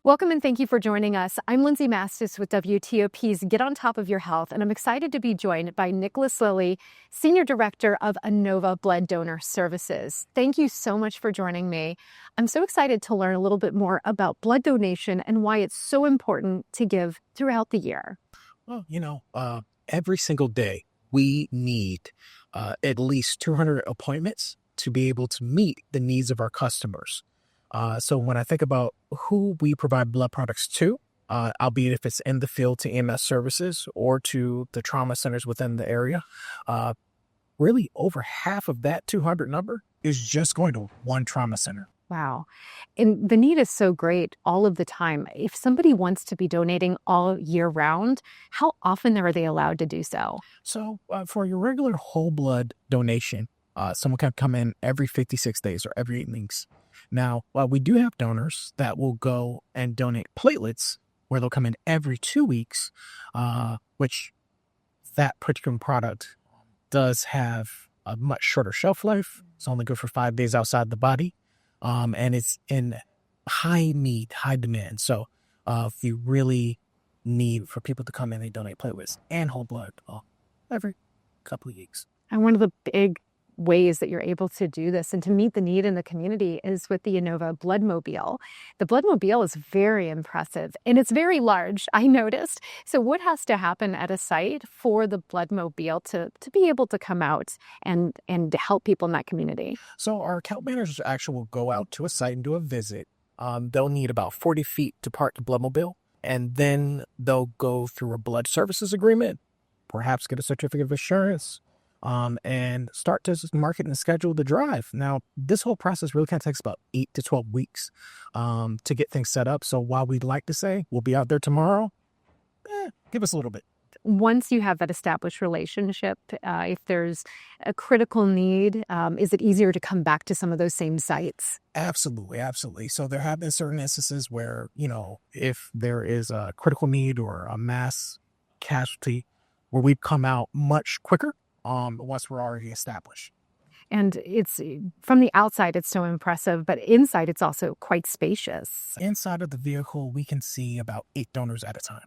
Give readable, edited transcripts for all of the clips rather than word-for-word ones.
Welcome and thank you for joining us. I'm Lindsay Mastis with WTOP's Get on Top of Your Health, and I'm excited to be joined by Nicholas Lilly, Senior Director of Inova Blood Donor Services. Thank you so much for joining me. I'm so excited to learn a little bit more about blood donation and why it's so important to give throughout the year. Well, every single day we need at least 200 appointments to be able to meet the needs of our customers. So when I think about who we provide blood products to, albeit if it's in the field to EMS services or to the trauma centers within the area, really over half of that 200 number is just going to one trauma center. Wow. And the need is so great all of the time. If somebody wants to be donating all year round, how often are they allowed to do so? So for your regular whole blood donation, someone can come in every 56 days or every 8 weeks. Now, while we do have donors that will go and donate platelets, where they'll come in every 2 weeks, which that particular product does have a much shorter shelf life. It's only good for 5 days outside the body, and it's in high need, high demand. So if you really need for people to come in and donate platelets and whole blood every couple of weeks. And one of the big ways that you're able to do this and to meet the need in the community is with the Inova Bloodmobile. The Bloodmobile is very impressive and it's very large, I noticed. So what has to happen at a site for the Bloodmobile to be able to come out and to help people in that community? So our account managers actually will go out to a site and do a visit. They'll need about 40 feet to park the Bloodmobile, and then they'll go through a blood services agreement, perhaps get a certificate of insurance, and start to market and schedule the drive. Now, this whole process really kind of takes about 8 to 12 weeks to get things set up. So while we'd like to say we'll be out there tomorrow, give us a little bit. Once you have that established relationship, if there's a critical need, is it easier to come back to some of those same sites? Absolutely, absolutely. So there have been certain instances where, if there is a critical need or a mass casualty, where we'd come out much quicker once we're already established. And it's from the outside, it's so impressive, but inside it's also quite spacious. Inside of the vehicle, we can see about 8 donors at a time.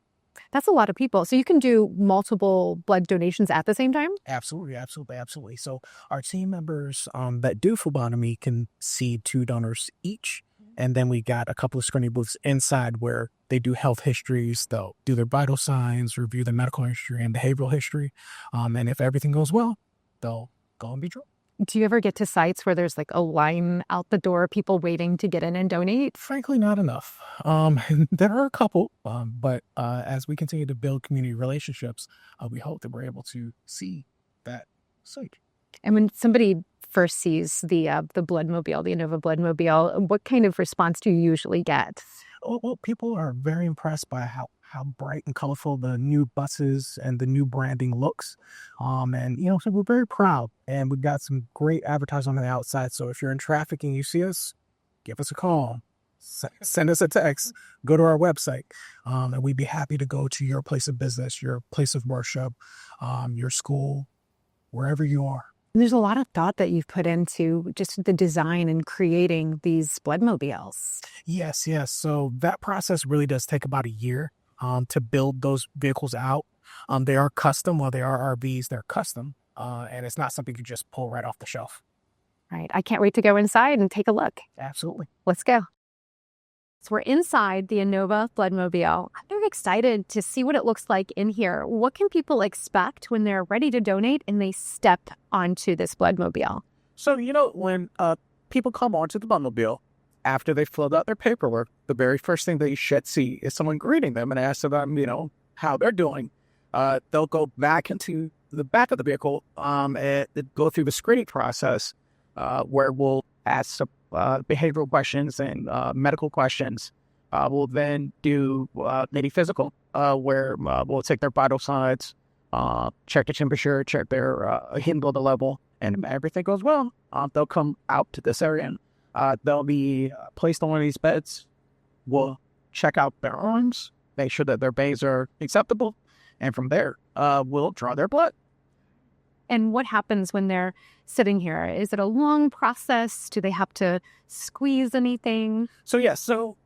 That's a lot of people. So you can do multiple blood donations at the same time? Absolutely, absolutely, absolutely. So our team members that do phlebotomy can see 2 donors each. And then we got a couple of screening booths inside where they do health histories. They'll do their vital signs, review their medical history and behavioral history. And if everything goes well, they'll go and be drawn. Do you ever get to sites where there's like a line out the door, people waiting to get in and donate? Frankly, not enough. There are a couple, but as we continue to build community relationships, we hope that we're able to see that site. And when somebody first sees the Bloodmobile, the Inova Bloodmobile, what kind of response do you usually get? Well, people are very impressed by how bright and colorful the new buses and the new branding looks. So we're very proud, and we've got some great advertising on the outside. So if you're in traffic and you see us, give us a call, send us a text, go to our website, and we'd be happy to go to your place of business, your place of worship, your school, wherever you are. And there's a lot of thought that you've put into just the design and creating these Bloodmobiles. Yes. So that process really does take about a year to build those vehicles out. They are custom. While they are RVs, they're custom. And it's not something you just pull right off the shelf. Right. I can't wait to go inside and take a look. Absolutely. Let's go. So we're inside the Inova Bloodmobile. I'm very excited to see what it looks like in here. What can people expect when they're ready to donate and they step onto this Bloodmobile? So, when people come onto the Bloodmobile, after they filled out their paperwork, the very first thing that you should see is someone greeting them and ask them, how they're doing. They'll go back into the back of the vehicle and go through the screening process where we'll ask some behavioral questions and medical questions. We'll then do maybe physical, where we'll take their vital signs, check the temperature, check their hemoglobin level, and if everything goes well, they'll come out to this area. They'll be placed on one of these beds. We'll check out their arms, make sure that their veins are acceptable, and from there, we'll draw their blood. And what happens when they're sitting here? Is it a long process? Do they have to squeeze anything? So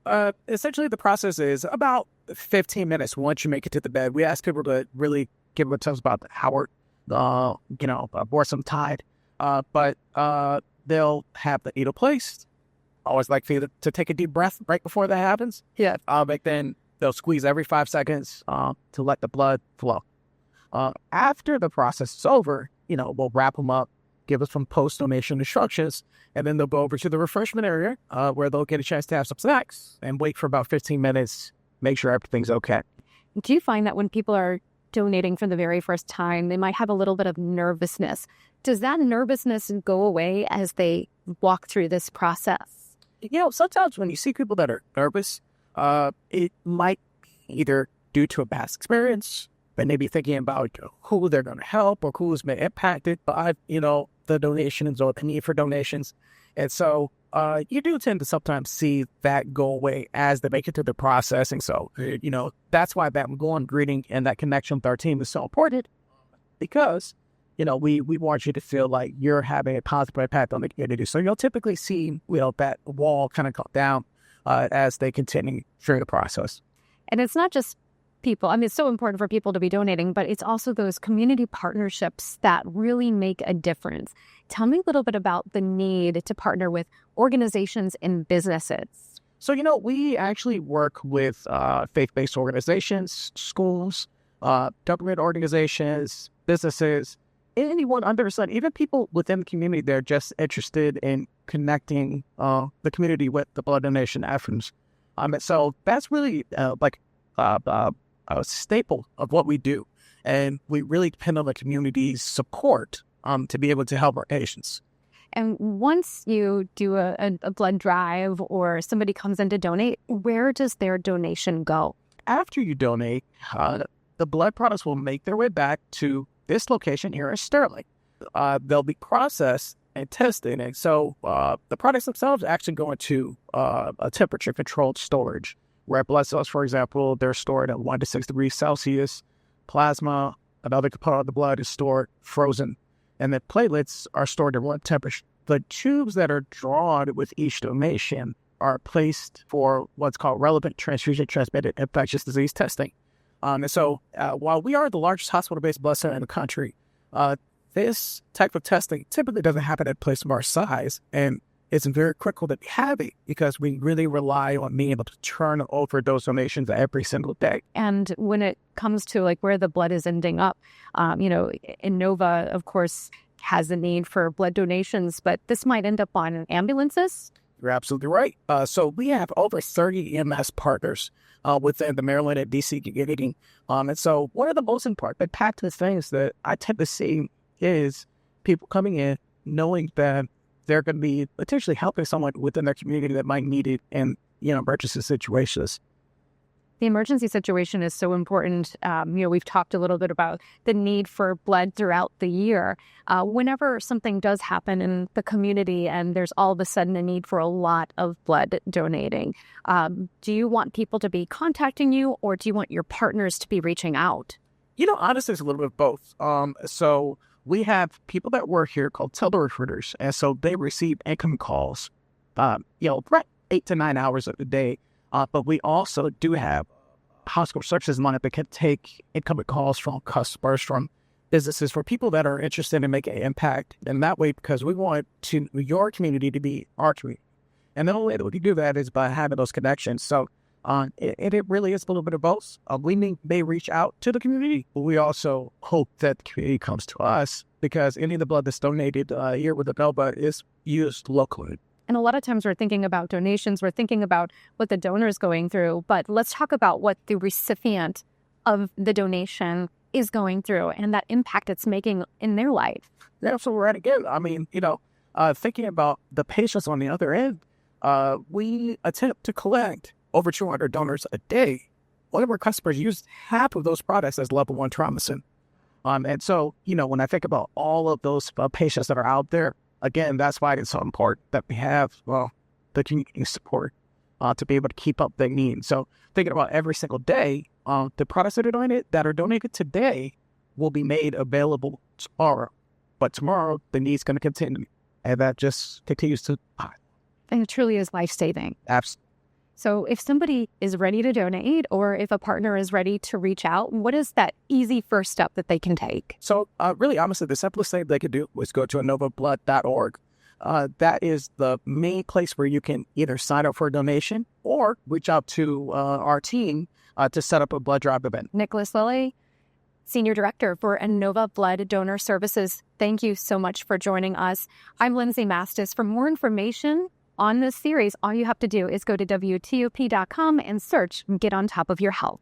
essentially the process is about 15 minutes once you make it to the bed. We ask people to really give themselves about the hour, or some tide. But they'll have the needle placed. Always like for you to take a deep breath right before that happens. Yeah. But then they'll squeeze every 5 seconds to let the blood flow. After the process is over, we'll wrap them up, give us some post-donation instructions, and then they'll go over to the refreshment area where they'll get a chance to have some snacks and wait for about 15 minutes, make sure everything's okay. Do you find that when people are donating for the very first time, they might have a little bit of nervousness? Does that nervousness go away as they walk through this process? Sometimes when you see people that are nervous, it might be either due to a past experience, but maybe thinking about who they're going to help or who's been impacted by, the donations or the need for donations. And so you do tend to sometimes see that go away as they make it through the processing. So, that's why that going greeting and that connection with our team is so important, because we want you to feel like you're having a positive impact on the community. So you'll typically see, that wall kind of come down as they continue through the process. And it's not just people. I mean, it's so important for people to be donating, but it's also those community partnerships that really make a difference. Tell me a little bit about the need to partner with organizations and businesses. So, we actually work with faith-based organizations, schools, government organizations, businesses, anyone under the sun, even people within the community, they're just interested in connecting the community with the blood donation efforts. And so that's really a staple of what we do. And we really depend on the community's support to be able to help our patients. And once you do a blood drive or somebody comes in to donate, where does their donation go? After you donate, the blood products will make their way back to this location here in Sterling. They'll be processed and tested. And so the products themselves actually go into a temperature-controlled storage, where blood cells, for example, they're stored at 1 to 6 degrees Celsius. Plasma, another component of the blood, is stored frozen. And then platelets are stored at room temperature. The tubes that are drawn with each donation are placed for what's called relevant transfusion-transmitted infectious disease testing. And so while we are the largest hospital-based blood center in the country, this type of testing typically doesn't happen at a place of our size. And it's very critical that we have it, because we really rely on being able to turn over those donations every single day. And when it comes to where the blood is ending up, Inova, of course, has a need for blood donations, but this might end up on ambulances. You're absolutely right. So we have over 30 EMS partners within the Maryland and DC community. And so one of the most important impactful things that I tend to see is people coming in knowing that they're going to be potentially helping someone within their community that might need it in, emergency situations. The emergency situation is so important. We've talked a little bit about the need for blood throughout the year. Whenever something does happen in the community and there's all of a sudden a need for a lot of blood donating, do you want people to be contacting you, or do you want your partners to be reaching out? Honestly, it's a little bit of both. So we have people that work here called telerecruiters, and so they receive incoming calls, right 8 to 9 hours of the day. But we also do have hospital services line that can take incoming calls from customers, from businesses, for people that are interested in making an impact. And that way, because we want your community to be our community. And the only way that we can do that is by having those connections. So it really is a little bit of both. We may reach out to the community, but we also hope that the community comes to us, because any of the blood that's donated here with Inova is used locally. And a lot of times we're thinking about donations, we're thinking about what the donor is going through, but let's talk about what the recipient of the donation is going through and that impact it's making in their life. Yeah, so right again, I mean, thinking about the patients on the other end, we attempt to collect over 200 donors a day. One of our customers used half of those products as level 1 traumasin. And so, when I think about all of those patients that are out there, again, that's why it's so important that we have, the community support to be able to keep up their needs. So thinking about every single day, the products that are donated today will be made available tomorrow. But tomorrow, the need's going to continue. And that just continues to pile. And it truly is life-saving. Absolutely. So if somebody is ready to donate or if a partner is ready to reach out, what is that easy first step that they can take? So really, honestly, the simplest thing they could do was go to inovablood.org. That is the main place where you can either sign up for a donation or reach out to our team to set up a blood drive event. Nicholas Lilly, Senior Director for Inova Blood Donor Services, thank you so much for joining us. I'm Lindsay Mastis. For more information on this series, all you have to do is go to WTOP.com and search Get on Top of Your Health.